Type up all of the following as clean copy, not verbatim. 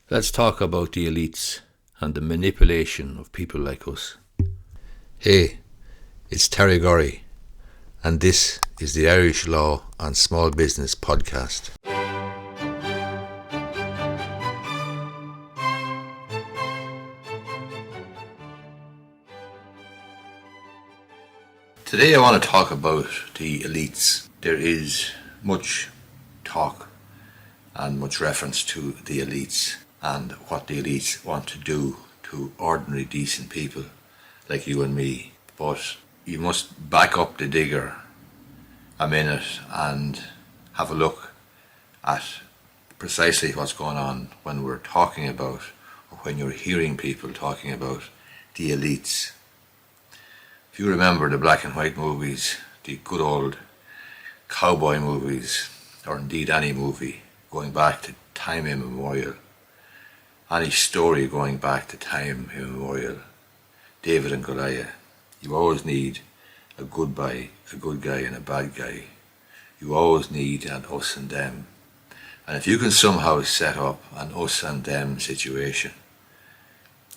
Let's talk about the elites and the manipulation of people like us. Hey, it's Terry Gorry, and this is the Irish Law and Small Business Podcast. Today I want to talk about the elites. There is much talk and much reference to the elites and what the elites want to do to ordinary decent people like you and me. But you must back up the digger a minute and have a look at precisely what's going on when we're talking about, or when you're hearing people talking about, the elites. If you remember the black and white movies, the good old cowboy movies, or indeed any movie going back to time immemorial, any story going back to time immemorial, David and Goliath, you always need a good guy and a bad guy. You always need an us and them. And if you can somehow set up an us and them situation,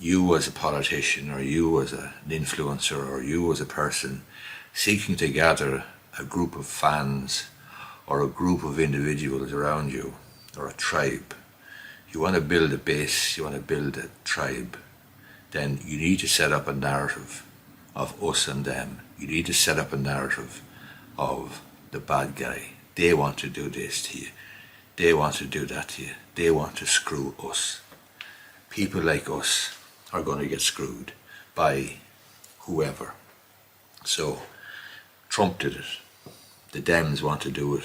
you as a politician, or you as an influencer, or you as a person seeking to gather a group of fans or a group of individuals around you, or a tribe, you want to build a base, you want to build a tribe, then you need to set up a narrative of us and them. You need to set up a narrative of the bad guy. They want to do this to you. They want to do that to you. They want to screw us. People like us are going to get screwed by whoever. So Trump did it. The Dems want to do it.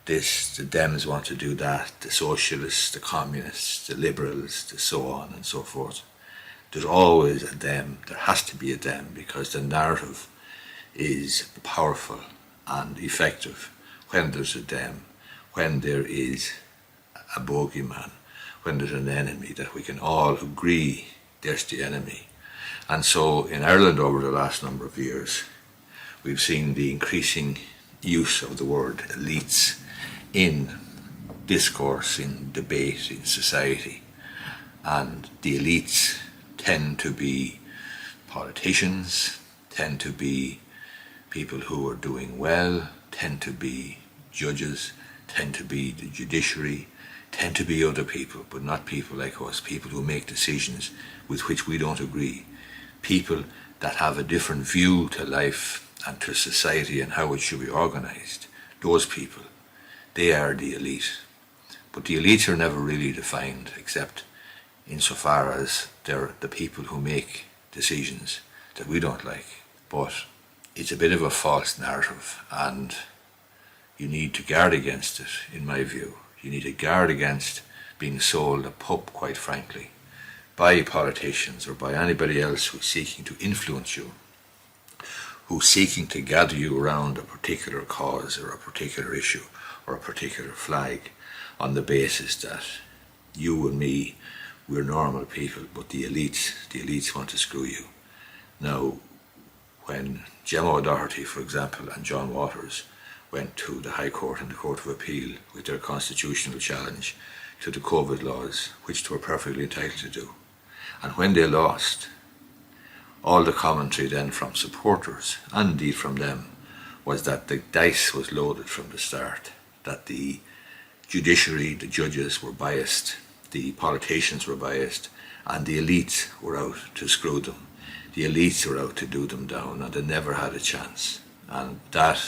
The Dems want to do that. The socialists, the communists, the liberals, the so on and so forth. There's always a them. There has to be a them, because the narrative is powerful and effective when there's a them, when there is a bogeyman, when there's an enemy that we can all agree there's the enemy. And so in Ireland over the last number of years, we've seen the increasing use of the word elites in discourse, in debate, in society. And the elites tend to be politicians, tend to be people who are doing well, tend to be judges, tend to be the judiciary, tend to be other people, but not people like us, people who make decisions with which we don't agree, people that have a different view to life and to society and how it should be organised. Those people, they are the elite. But the elites are never really defined, except insofar as they're the people who make decisions that we don't like. But it's a bit of a false narrative, and you need to guard against it, in my view. You need to guard against being sold a pup, quite frankly, by politicians or by anybody else who's seeking to influence you, who's seeking to gather you around a particular cause or a particular issue or a particular flag on the basis that you and me, we're normal people, but the elites want to screw you. Now, when Gemma O'Doherty, for example, and John Waters went to the High Court and the Court of Appeal with their constitutional challenge to the COVID laws, which they were perfectly entitled to do, and when they lost, all the commentary then from supporters, and indeed from them, was that the dice was loaded from the start, that the judiciary, the judges were biased, the politicians were biased, and the elites were out to screw them. The elites were out to do them down, and they never had a chance. And that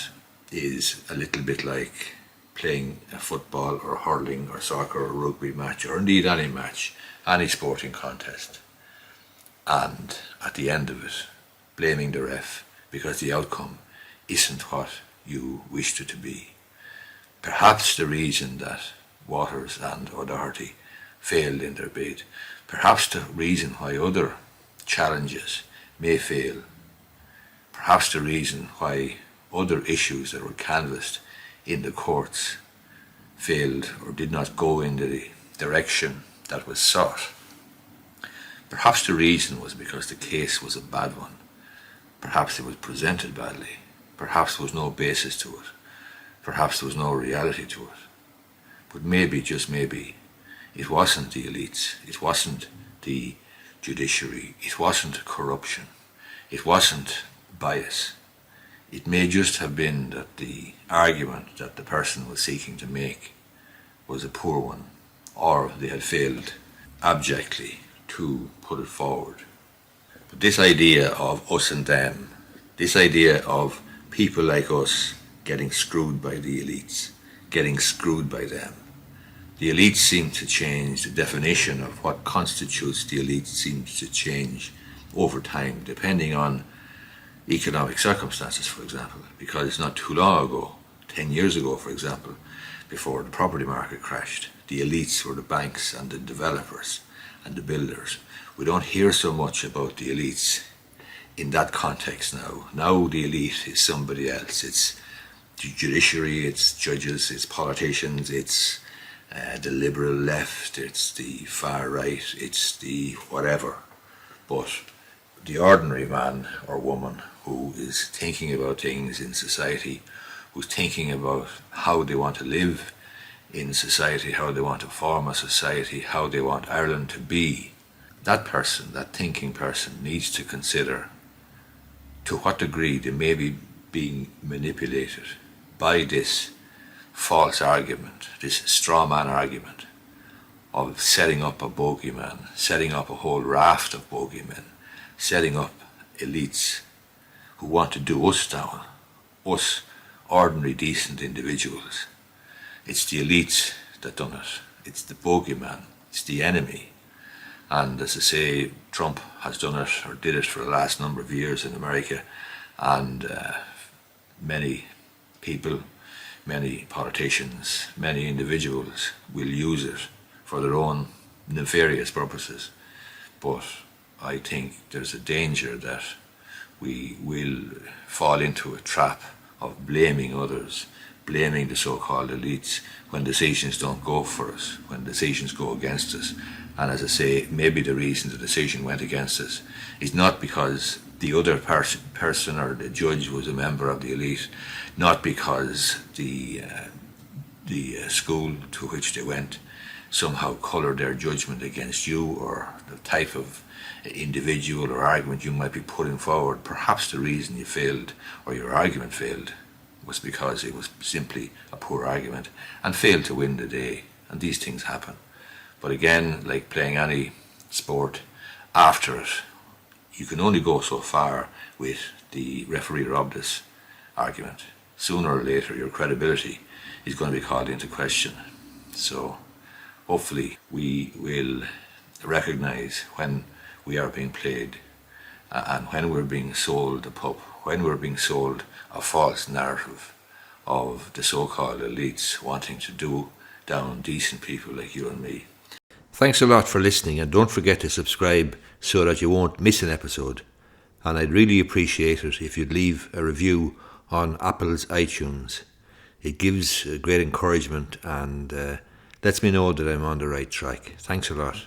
is a little bit like playing a football or hurling or soccer or rugby match, or indeed any match, any sporting contest. And at the end of it, blaming the ref because the outcome isn't what you wished it to be. Perhaps the reason that Waters and O'Doherty failed in their bid, perhaps the reason why other challenges may fail, perhaps the reason why other issues that were canvassed in the courts failed or did not go in the direction that was sought. Perhaps the reason was because the case was a bad one. Perhaps it was presented badly. Perhaps there was no basis to it. Perhaps there was no reality to it. But maybe, just maybe, It wasn't the elites, it wasn't the judiciary, it wasn't corruption, it wasn't bias. It may just have been that the argument that the person was seeking to make was a poor one, or they had failed abjectly to put it forward. But this idea of us and them, this idea of people like us getting screwed by the elites, getting screwed by them, the elites seem to change, the definition of what constitutes the elites seems to change over time, depending on economic circumstances, for example, because it's not too long ago, 10 years ago, for example, before the property market crashed, the elites were the banks and the developers and the builders. We don't hear so much about the elites in that context now. Now the elite is somebody else. It's the judiciary, it's judges, it's politicians, it's the liberal left, it's the far right, it's the whatever. But the ordinary man or woman who is thinking about things in society, who's thinking about how they want to live in society, how they want to form a society, how they want Ireland to be, that person, that thinking person, needs to consider to what degree they may be being manipulated by this false argument, this straw man argument of setting up a bogeyman, setting up a whole raft of bogeymen, setting up elites who want to do us down, us ordinary decent individuals. It's the elites that done it. It's the bogeyman. It's the enemy. And as I say, Trump has done it, or did it for the last number of years in America, and many people, many politicians, many individuals will use it for their own nefarious purposes. But I think there's a danger that we will fall into a trap of blaming others, blaming the so-called elites when decisions don't go for us, when decisions go against us. And as I say, maybe the reason the decision went against us is not because the other person or the judge was a member of the elite, not because the school to which they went somehow coloured their judgment against you, or the type of individual or argument you might be putting forward. Perhaps the reason you failed, or your argument failed, was because it was simply a poor argument and failed to win the day. And these things happen. But again, like playing any sport, after it, you can only go so far with the referee robbed us argument. Sooner or later, your credibility is going to be called into question. So hopefully we will recognise when we are being played and when we're being sold a pup, when we're being sold a false narrative of the so-called elites wanting to do down decent people like you and me. Thanks a lot for listening, and don't forget to subscribe so that you won't miss an episode. And I'd really appreciate it if you'd leave a review on Apple's iTunes. It gives great encouragement and lets me know that I'm on the right track. Thanks a lot.